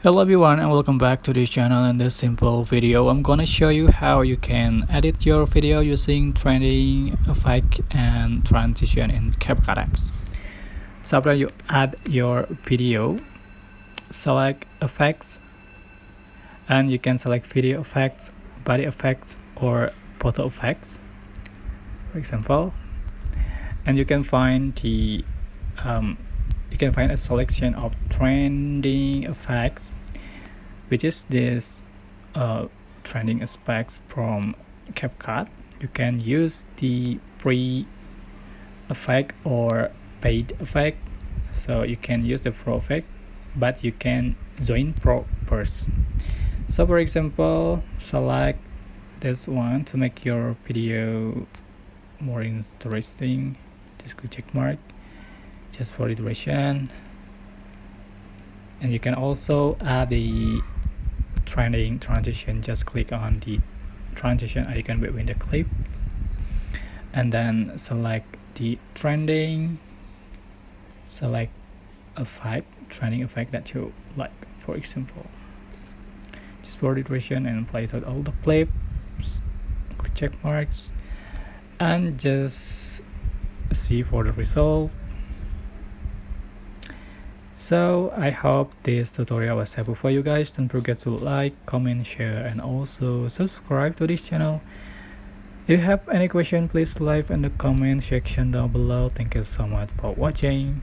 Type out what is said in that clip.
Hello everyone and welcome back to this channel. In this simple video I'm gonna show you how you can edit your video using Trendy Effect and Transition in Capcut apps. So after you add your video, select effects and you can select video effects, body effects or photo effects for example, and you can find a selection of trending effects, which is this trending effects from Capcut. You can use the free effect or paid effect, so you can use the pro effect, but you can join pro first. So for example, select this one to make your video more interesting. Just click check mark just for the duration, and you can also add the trending transition. Just click on the transition icon between the clips and then select the trending, select effect, trending effect that you like, for example just for the duration, and play it all the clips, click check marks and just see for the result. So I hope this tutorial was helpful for you guys. Don't forget to like, comment, share and also subscribe to this channel. If you have any question, please leave in the comment section down below. Thank you so much for watching.